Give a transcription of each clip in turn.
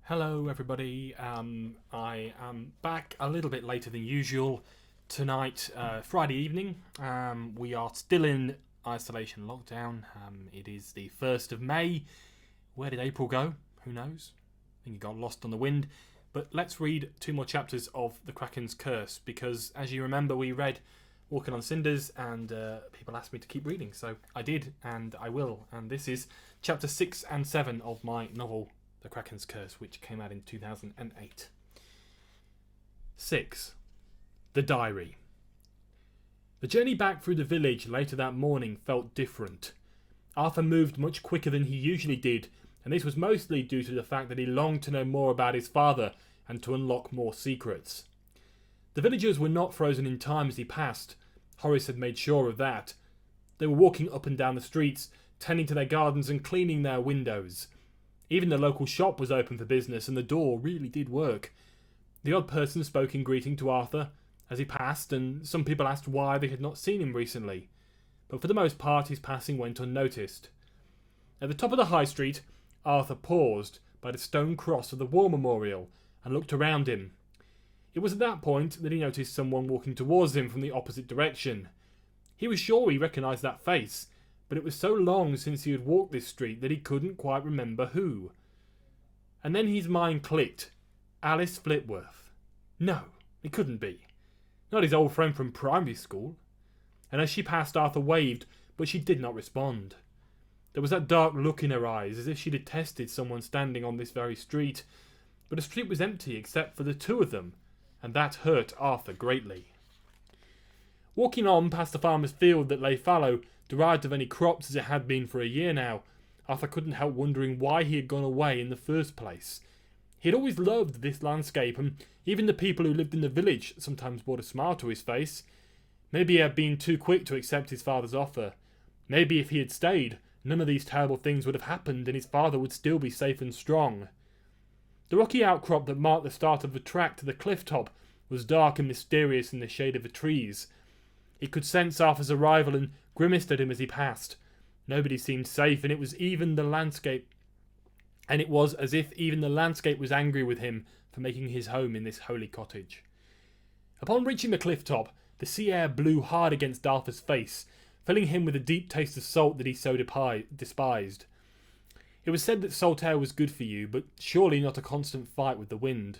Hello, everybody. I am back a little bit later than usual tonight, Friday evening. We are still in isolation lockdown. It is the 1st of May. Where did April go? Who knows? I think it got lost on the wind. But let's read two more chapters of The Kraken's Curse, because as you remember, we read Walking on Cinders, and people asked me to keep reading, so I did, and I will. And this is chapter 6 and 7 of my novel The Kraken's Curse, which came out in 2008. 6. The Diary. The journey back through the village later that morning felt different. Arthur moved much quicker than he usually did, and this was mostly due to the fact that he longed to know more about his father and to unlock more secrets. The villagers were not frozen in time as he passed. Horace had made sure of that. They were walking up and down the streets, tending to their gardens and cleaning their windows. Even the local shop was open for business, and the door really did work. The odd person spoke in greeting to Arthur as he passed, and some people asked why they had not seen him recently. But for the most part, his passing went unnoticed. At the top of the high street, Arthur paused by the stone cross of the war memorial and looked around him. It was at that point that he noticed someone walking towards him from the opposite direction. He was sure he recognised that face, but it was so long since he had walked this street that he couldn't quite remember who. And then his mind clicked. Alice Flitworth. No, it couldn't be. Not his old friend from primary school. And as she passed, Arthur waved, but she did not respond. There was that dark look in her eyes, as if she detested someone standing on this very street. But the street was empty except for the two of them, and that hurt Arthur greatly. Walking on past the farmer's field that lay fallow, deprived of any crops as it had been for a year now, Arthur couldn't help wondering why he had gone away in the first place. He had always loved this landscape, and even the people who lived in the village sometimes brought a smile to his face. Maybe he had been too quick to accept his father's offer. Maybe if he had stayed, none of these terrible things would have happened, and his father would still be safe and strong. The rocky outcrop that marked the start of the track to the cliff top was dark and mysterious in the shade of the trees. He could sense Arthur's arrival and grimaced at him as he passed. Nobody seemed safe, and it was as if even the landscape was angry with him for making his home in this holy cottage. Upon reaching the cliff top, the sea air blew hard against Arthur's face, filling him with a deep taste of salt that he so despised. It was said that salt air was good for you, but surely not a constant fight with the wind.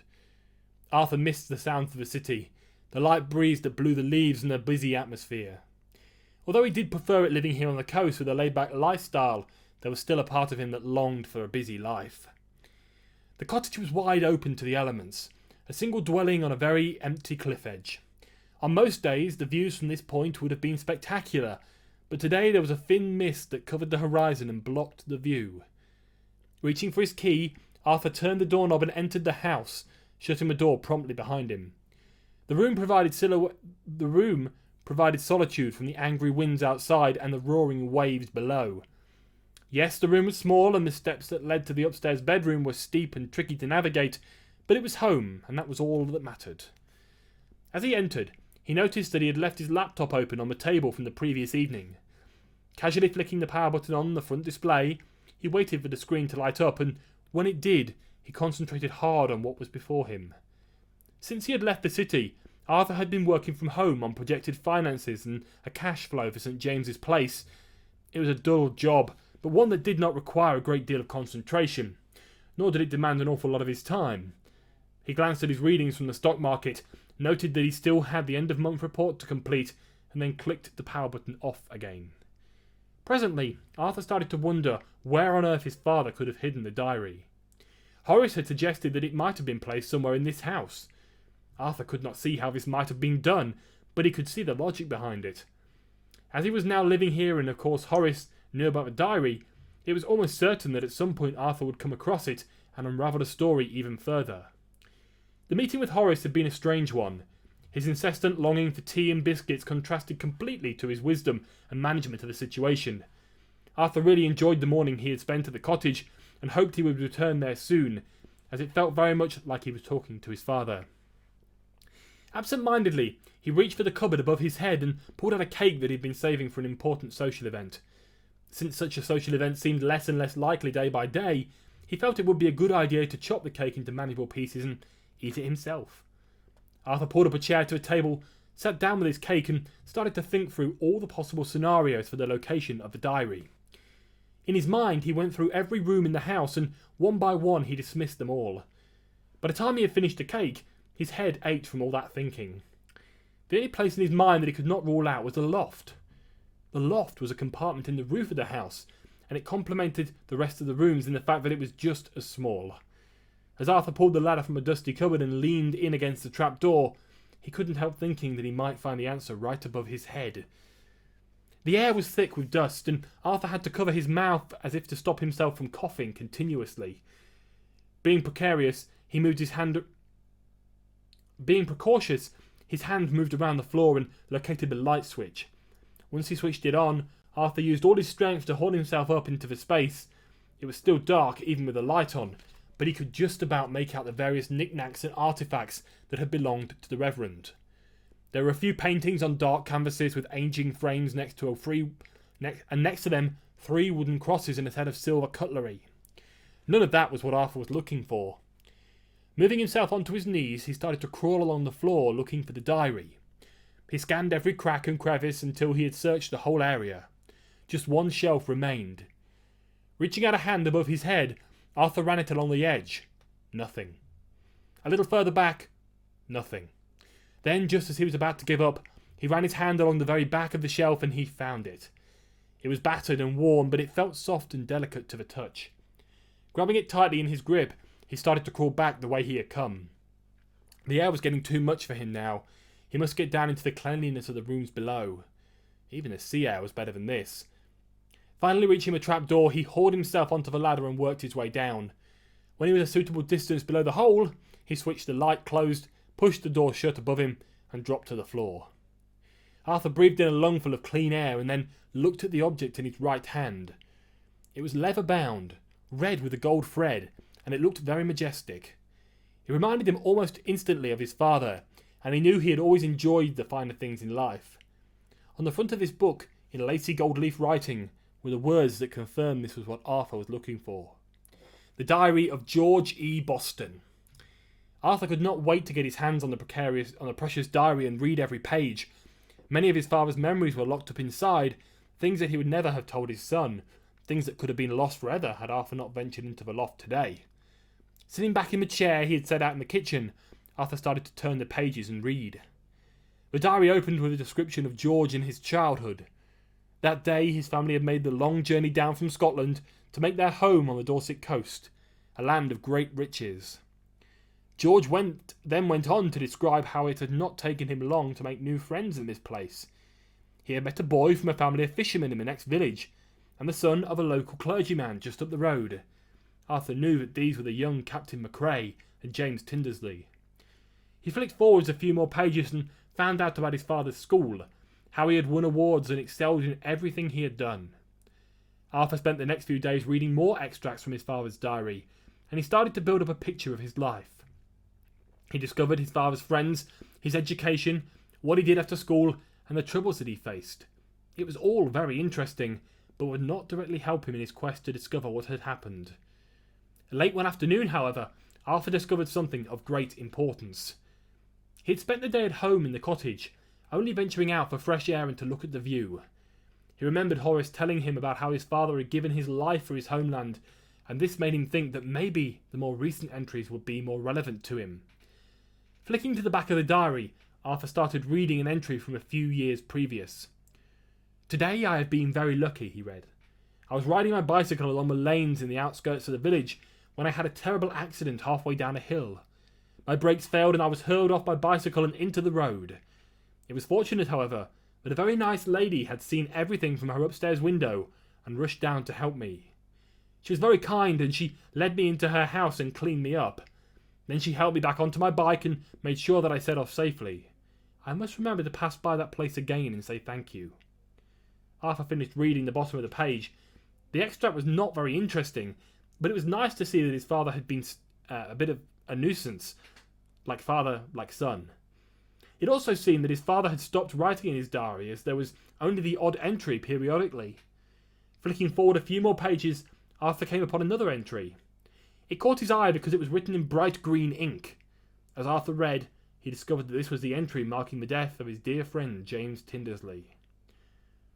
Arthur missed the sounds of the city, the light breeze that blew the leaves, and the busy atmosphere. Although he did prefer it living here on the coast with a laid-back lifestyle, there was still a part of him that longed for a busy life. The cottage was wide open to the elements, a single dwelling on a very empty cliff edge. On most days, the views from this point would have been spectacular, but today there was a thin mist that covered the horizon and blocked the view. Reaching for his key, Arthur turned the doorknob and entered the house, shutting the door promptly behind him. The room provided solitude from the angry winds outside and the roaring waves below. Yes, the room was small, and the steps that led to the upstairs bedroom were steep and tricky to navigate, but it was home, and that was all that mattered. As he entered, he noticed that he had left his laptop open on the table from the previous evening. Casually flicking the power button on the front display, he waited for the screen to light up, and when it did, he concentrated hard on what was before him. Since he had left the city, Arthur had been working from home on projected finances and a cash flow for St. James's Place. It was a dull job, but one that did not require a great deal of concentration, nor did it demand an awful lot of his time. He glanced at his readings from the stock market, noted that he still had the end-of-month report to complete, and then clicked the power button off again. Presently, Arthur started to wonder where on earth his father could have hidden the diary. Horace had suggested that it might have been placed somewhere in this house. Arthur could not see how this might have been done, but he could see the logic behind it. As he was now living here, and of course Horace knew about the diary, it was almost certain that at some point Arthur would come across it and unravel the story even further. The meeting with Horace had been a strange one. His incessant longing for tea and biscuits contrasted completely to his wisdom and management of the situation. Arthur really enjoyed the morning he had spent at the cottage and hoped he would return there soon, as it felt very much like he was talking to his father. Absent-mindedly, he reached for the cupboard above his head and pulled out a cake that he had been saving for an important social event. Since such a social event seemed less and less likely day by day, he felt it would be a good idea to chop the cake into manageable pieces and eat it himself. Arthur pulled up a chair to a table, sat down with his cake and started to think through all the possible scenarios for the location of the diary. In his mind, he went through every room in the house and one by one he dismissed them all. By the time he had finished the cake, his head ached from all that thinking. The only place in his mind that he could not rule out was the loft. The loft was a compartment in the roof of the house, and it complemented the rest of the rooms in the fact that it was just as small. As Arthur pulled the ladder from a dusty cupboard and leaned in against the trap door, he couldn't help thinking that he might find the answer right above his head. The air was thick with dust, and Arthur had to cover his mouth as if to stop himself from coughing continuously. Being precautious, his hand moved around the floor and located the light switch. Once he switched it on, Arthur used all his strength to haul himself up into the space. It was still dark, even with the light on, but he could just about make out the various knickknacks and artefacts that had belonged to the Reverend. There were a few paintings on dark canvases with ageing frames next to them 3 wooden crosses and a set of silver cutlery. None of that was what Arthur was looking for. Moving himself onto his knees, he started to crawl along the floor looking for the diary. He scanned every crack and crevice until he had searched the whole area. Just one shelf remained. Reaching out a hand above his head, Arthur ran it along the edge. Nothing. A little further back. Nothing. Then, just as he was about to give up, he ran his hand along the very back of the shelf and he found it. It was battered and worn, but it felt soft and delicate to the touch. Grabbing it tightly in his grip, he started to crawl back the way he had come. The air was getting too much for him now. He must get down into the cleanliness of the rooms below. Even the sea air was better than this. Finally reaching the trap door, he hauled himself onto the ladder and worked his way down. When he was a suitable distance below the hole, he switched the light closed, pushed the door shut above him, and dropped to the floor. Arthur breathed in a lungful of clean air and then looked at the object in his right hand. It was leather-bound, red with a gold thread, and it looked very majestic. It reminded him almost instantly of his father, and he knew he had always enjoyed the finer things in life. On the front of his book, in lacy gold leaf writing, were the words that confirmed this was what Arthur was looking for. The Diary of George E. Boston. Arthur could not wait to get his hands on the precious diary and read every page. Many of his father's memories were locked up inside, things that he would never have told his son, things that could have been lost forever had Arthur not ventured into the loft today. Sitting back in the chair he had set out in the kitchen, Arthur started to turn the pages and read. The diary opened with a description of George in his childhood. That day his family had made the long journey down from Scotland to make their home on the Dorset coast, a land of great riches. George then went on to describe how it had not taken him long to make new friends in this place. He had met a boy from a family of fishermen in the next village, and the son of a local clergyman just up the road. Arthur knew that these were the young Captain McRae and James Tindersley. He flicked forwards a few more pages and found out about his father's school, how he had won awards and excelled in everything he had done. Arthur spent the next few days reading more extracts from his father's diary, and he started to build up a picture of his life. He discovered his father's friends, his education, what he did after school, and the troubles that he faced. It was all very interesting, but would not directly help him in his quest to discover what had happened. Late one afternoon, however, Arthur discovered something of great importance. He had spent the day at home in the cottage, only venturing out for fresh air and to look at the view. He remembered Horace telling him about how his father had given his life for his homeland, and this made him think that maybe the more recent entries would be more relevant to him. Flicking to the back of the diary, Arthur started reading an entry from a few years previous. Today I have been very lucky, he read. I was riding my bicycle along the lanes in the outskirts of the village when I had a terrible accident halfway down a hill. My brakes failed and I was hurled off my bicycle and into the road. It was fortunate, however, that a very nice lady had seen everything from her upstairs window and rushed down to help me. She was very kind and she led me into her house and cleaned me up. Then she helped me back onto my bike and made sure that I set off safely. I must remember to pass by that place again and say thank you. Arthur finished reading the bottom of the page. The extract was not very interesting, but it was nice to see that his father had been a bit of a nuisance, like father, like son. It also seemed that his father had stopped writing in his diary as there was only the odd entry periodically. Flicking forward a few more pages, Arthur came upon another entry. It caught his eye because it was written in bright green ink. As Arthur read, he discovered that this was the entry marking the death of his dear friend James Tindersley.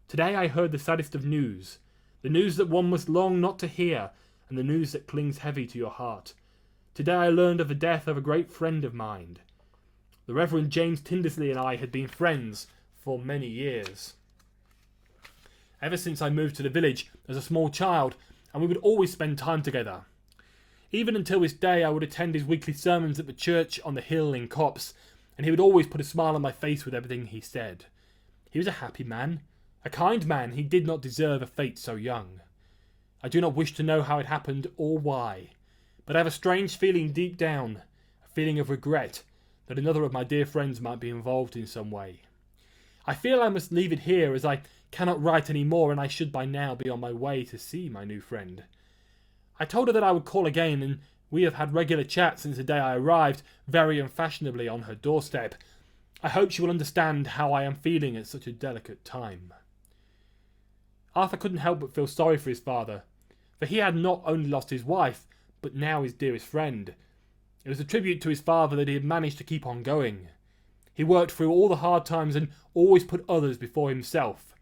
Today I heard the saddest of news, the news that one must long not to hear, and the news that clings heavy to your heart. Today I learned of the death of a great friend of mine. The Reverend James Tindersley and I had been friends for many years. Ever since I moved to the village as a small child, and we would always spend time together. Even until this day I would attend his weekly sermons at the church on the hill in Copse, and he would always put a smile on my face with everything he said. He was a happy man, a kind man. He did not deserve a fate so young. I do not wish to know how it happened or why, but I have a strange feeling deep down, a feeling of regret that another of my dear friends might be involved in some way. I feel I must leave it here, as I cannot write any more, and I should by now be on my way to see my new friend. I told her that I would call again, and we have had regular chats since the day I arrived, very unfashionably on her doorstep. I hope she will understand how I am feeling at such a delicate time. Arthur couldn't help but feel sorry for his father, for he had not only lost his wife, but now his dearest friend. It was a tribute to his father that he had managed to keep on going. He worked through all the hard times and always put others before himself.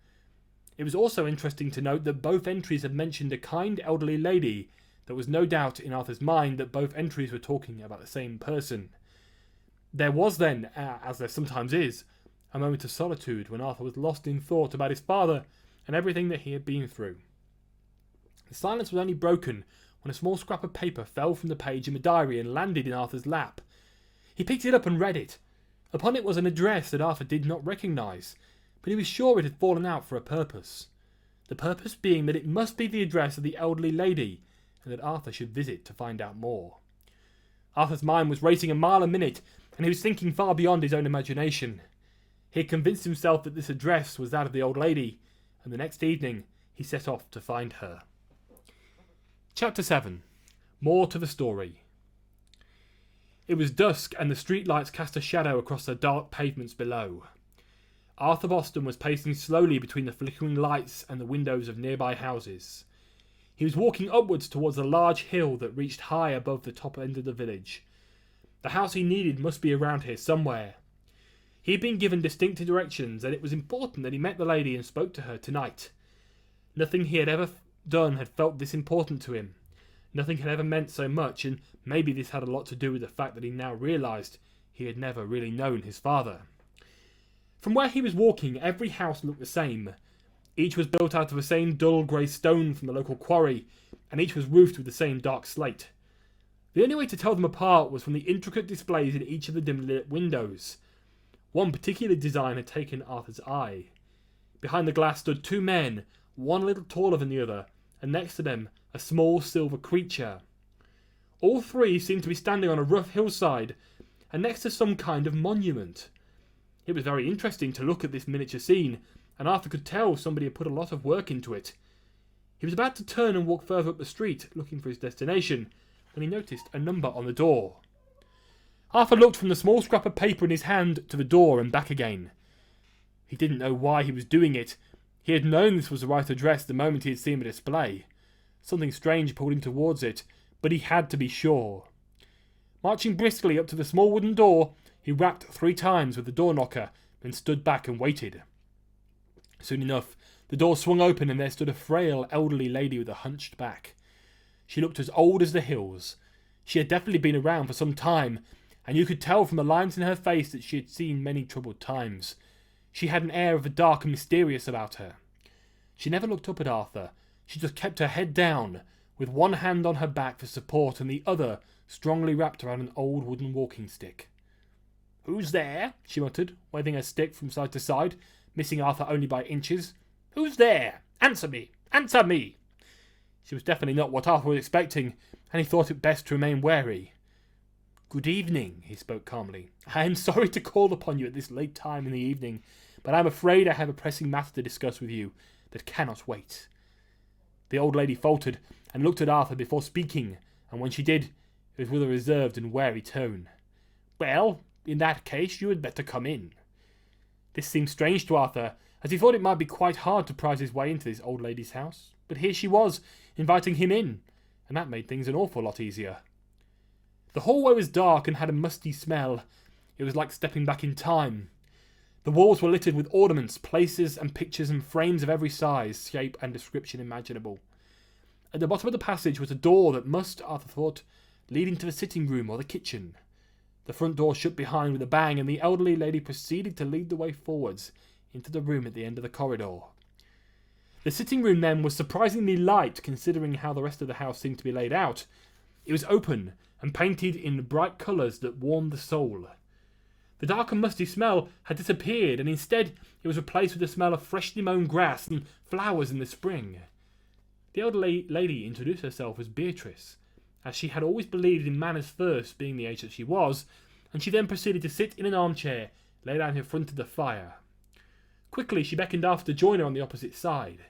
It was also interesting to note that both entries had mentioned a kind elderly lady. There was no doubt in Arthur's mind that both entries were talking about the same person. There was then, as there sometimes is, a moment of solitude when Arthur was lost in thought about his father and everything that he had been through. The silence was only broken when a small scrap of paper fell from the page in the diary and landed in Arthur's lap. He picked it up and read it. Upon it was an address that Arthur did not recognise, but he was sure it had fallen out for a purpose. The purpose being that it must be the address of the elderly lady, and that Arthur should visit to find out more. Arthur's mind was racing a mile a minute, and he was thinking far beyond his own imagination. He had convinced himself that this address was that of the old lady, and the next evening he set off to find her. Chapter 7. More to the story. It was dusk, and the streetlights cast a shadow across the dark pavements below. Arthur Boston was pacing slowly between the flickering lights and the windows of nearby houses. He was walking upwards towards a large hill that reached high above the top end of the village. The house he needed must be around here somewhere. He had been given distinct directions, and it was important that he met the lady and spoke to her tonight. Nothing he had ever done had felt this important to him. Nothing had ever meant so much, and maybe this had a lot to do with the fact that he now realised he had never really known his father. From where he was walking, every house looked the same. Each was built out of the same dull grey stone from the local quarry, and each was roofed with the same dark slate. The only way to tell them apart was from the intricate displays in each of the dimly lit windows. One particular design had taken Arthur's eye. Behind the glass stood two men, one a little taller than the other, and next to them a small silver creature. All three seemed to be standing on a rough hillside, and next to some kind of monument. It was very interesting to look at this miniature scene, and Arthur could tell somebody had put a lot of work into it. He was about to turn and walk further up the street, looking for his destination, when he noticed a number on the door. Arthur looked from the small scrap of paper in his hand to the door and back again. He didn't know why he was doing it. He had known this was the right address the moment he had seen the display. Something strange pulled him towards it, but he had to be sure. Marching briskly up to the small wooden door, he rapped 3 times with the door knocker, then stood back and waited. Soon enough, the door swung open and there stood a frail, elderly lady with a hunched back. She looked as old as the hills. She had definitely been around for some time, and you could tell from the lines in her face that she had seen many troubled times. She had an air of the dark and mysterious about her. She never looked up at Arthur. She just kept her head down, with one hand on her back for support and the other strongly wrapped around an old wooden walking stick. "Who's there?" she muttered, waving her stick from side to side, missing Arthur only by inches. "Who's there? Answer me! Answer me!" She was definitely not what Arthur was expecting, and he thought it best to remain wary. "Good evening," he spoke calmly. "I am sorry to call upon you at this late time in the evening, but I am afraid I have a pressing matter to discuss with you that cannot wait." The old lady faltered and looked at Arthur before speaking, and when she did, it was with a reserved and wary tone. "Well, in that case, you had better come in." This seemed strange to Arthur, as he thought it might be quite hard to prise his way into this old lady's house. But here she was, inviting him in, and that made things an awful lot easier. The hallway was dark and had a musty smell. It was like stepping back in time. The walls were littered with ornaments, places and pictures and frames of every size, shape and description imaginable. At the bottom of the passage was a door that must, Arthur thought, lead into the sitting room or the kitchen. The front door shut behind with a bang, and the elderly lady proceeded to lead the way forwards into the room at the end of the corridor. The sitting room then was surprisingly light, considering how the rest of the house seemed to be laid out. It was open and painted in bright colours that warmed the soul. The dark and musty smell had disappeared, and instead it was replaced with the smell of freshly mown grass and flowers in the spring. The elderly lady introduced herself as Beatrice, as she had always believed in manners first, being the age that she was, and she then proceeded to sit in an armchair laid out in front of the fire. Quickly she beckoned Arthur to join her on the opposite side.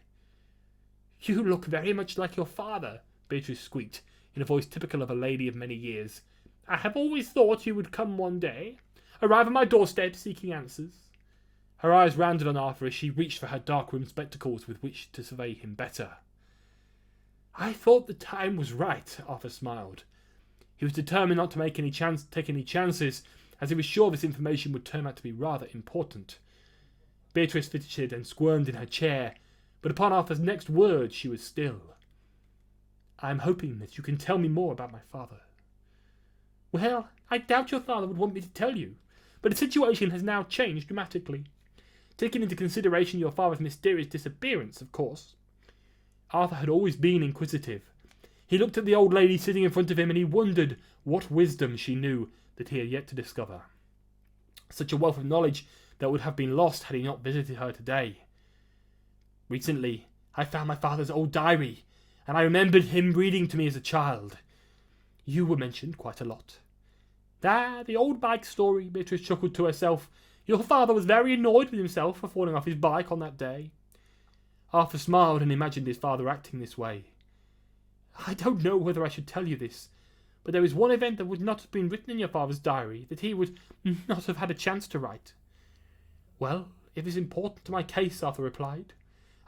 "You look very much like your father," Beatrice squeaked, in a voice typical of a lady of many years. "I have always thought you would come one day, arrive at my doorstep seeking answers." Her eyes rounded on Arthur as she reached for her dark-rimmed spectacles with which to survey him better. "I thought the time was right," Arthur smiled. He was determined not to take any chances, as he was sure this information would turn out to be rather important. Beatrice fidgeted and squirmed in her chair, but upon Arthur's next word she was still. "I am hoping that you can tell me more about my father." "Well, I doubt your father would want me to tell you, but the situation has now changed dramatically. Taking into consideration your father's mysterious disappearance, of course." Arthur had always been inquisitive. He looked at the old lady sitting in front of him, and he wondered what wisdom she knew that he had yet to discover. Such a wealth of knowledge that would have been lost had he not visited her today. "Recently, I found my father's old diary, and I remembered him reading to me as a child. You were mentioned quite a lot." "Ah, the old bike story," Beatrice chuckled to herself. "Your father was very annoyed with himself for falling off his bike on that day." Arthur smiled and imagined his father acting this way. "I don't know whether I should tell you this, but there is one event that would not have been written in your father's diary that he would not have had a chance to write." "Well, if it's important to my case," Arthur replied,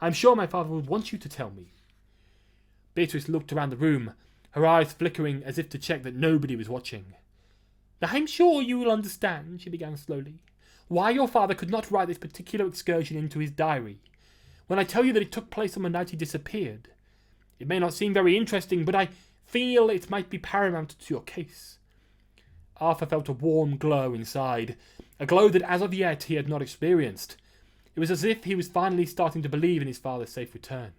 "I am sure my father would want you to tell me." Beatrice looked around the room, her eyes flickering as if to check that nobody was watching. "I'm sure you will understand," she began slowly, "why your father could not write this particular excursion into his diary, when I tell you that it took place on the night he disappeared. It may not seem very interesting, but I feel it might be paramount to your case." Arthur felt a warm glow inside, a glow that as of yet he had not experienced. It was as if he was finally starting to believe in his father's safe return.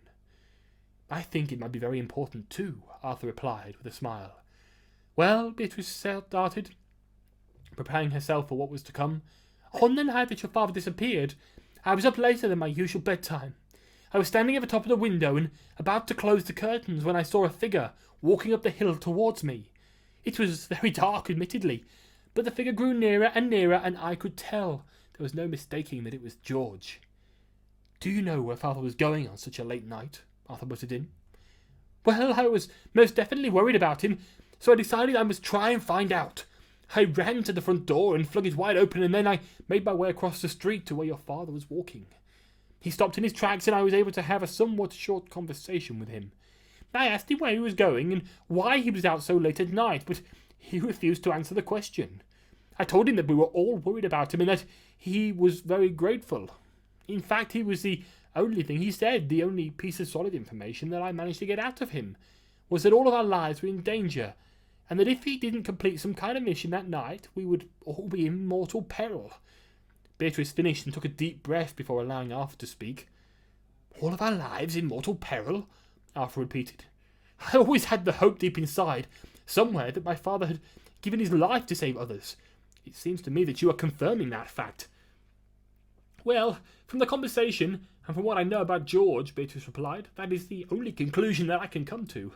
"I think it might be very important too," Arthur replied with a smile. "Well," Beatrice started, preparing herself for what was to come, "on the night that your father disappeared, I was up later than my usual bedtime. I was standing at the top of the window and about to close the curtains when I saw a figure walking up the hill towards me. It was very dark, admittedly, but the figure grew nearer, and I could tell there was no mistaking that it was George." "Do you know where father was going on such a late night?" Arthur butted in. "Well, I was most definitely worried about him, so I decided I must try and find out. I ran to the front door and flung it wide open, and then I made my way across the street to where your father was walking. He stopped in his tracks, and I was able to have a somewhat short conversation with him. I asked him where he was going and why he was out so late at night, but he refused to answer the question. I told him that we were all worried about him and that he was very grateful. In fact, he was the only thing he said, the only piece of solid information that I managed to get out of him, was that all of our lives were in danger, and that if he didn't complete some kind of mission that night, we would all be in mortal peril." Beatrice finished and took a deep breath before allowing Arthur to speak. "All of our lives in mortal peril?" Arthur repeated. "I always had the hope deep inside, somewhere, that my father had given his life to save others. It seems to me that you are confirming that fact." "Well, from the conversation, and from what I know about George," Beatrice replied, "that is the only conclusion that I can come to."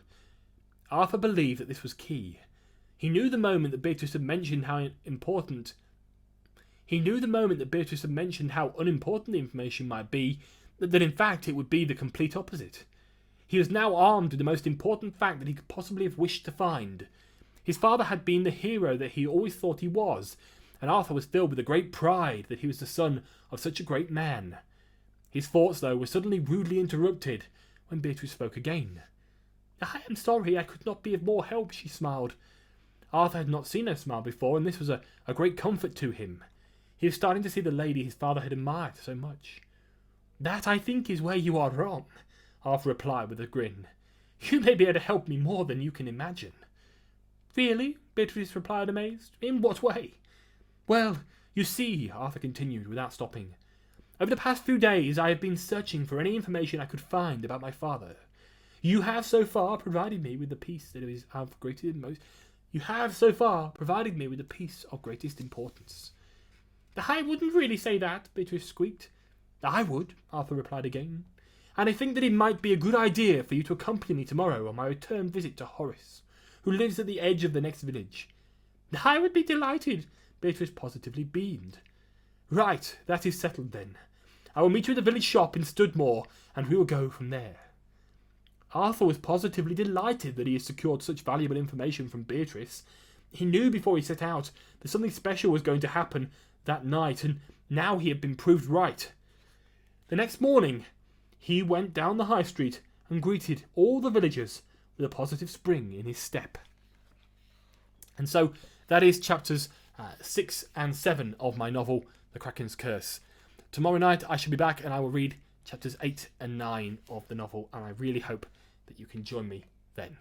Arthur believed that this was key. He knew the moment that Beatrice had mentioned how unimportant the information might be, that in fact it would be the complete opposite. He was now armed with the most important fact that he could possibly have wished to find. His father had been the hero that he always thought he was, and Arthur was filled with a great pride that he was the son of such a great man. His thoughts, though, were suddenly rudely interrupted when Beatrice spoke again. I am sorry I could not be of more help, she smiled. Arthur had not seen her smile before, and this was a great comfort to him. He was starting to see the lady his father had admired so much. That, I think, is where you are wrong, Arthur replied with a grin. You may be able to help me more than you can imagine. Really? Beatrice replied, amazed. In what way? Well, you see, Arthur continued without stopping, over the past few days I have been searching for any information I could find about my father. You have so far provided me with the piece that is of greatest importance. I wouldn't really say that, Beatrice squeaked. I would, Arthur replied again, and I think that it might be a good idea for you to accompany me tomorrow on my return visit to Horace, who lives at the edge of the next village. I would be delighted, Beatrice positively beamed. Right, that is settled then. I will meet you at the village shop in Studmore, and we will go from there. Arthur was positively delighted that he had secured such valuable information from Beatrice. He knew before he set out that something special was going to happen that night, and now he had been proved right. The next morning, he went down the high street and greeted all the villagers with a positive spring in his step. And so, that is chapters 6 and 7 of my novel, The Kraken's Curse. Tomorrow night I shall be back and I will read chapters 8 and 9 of the novel, and I really hope that you can join me then.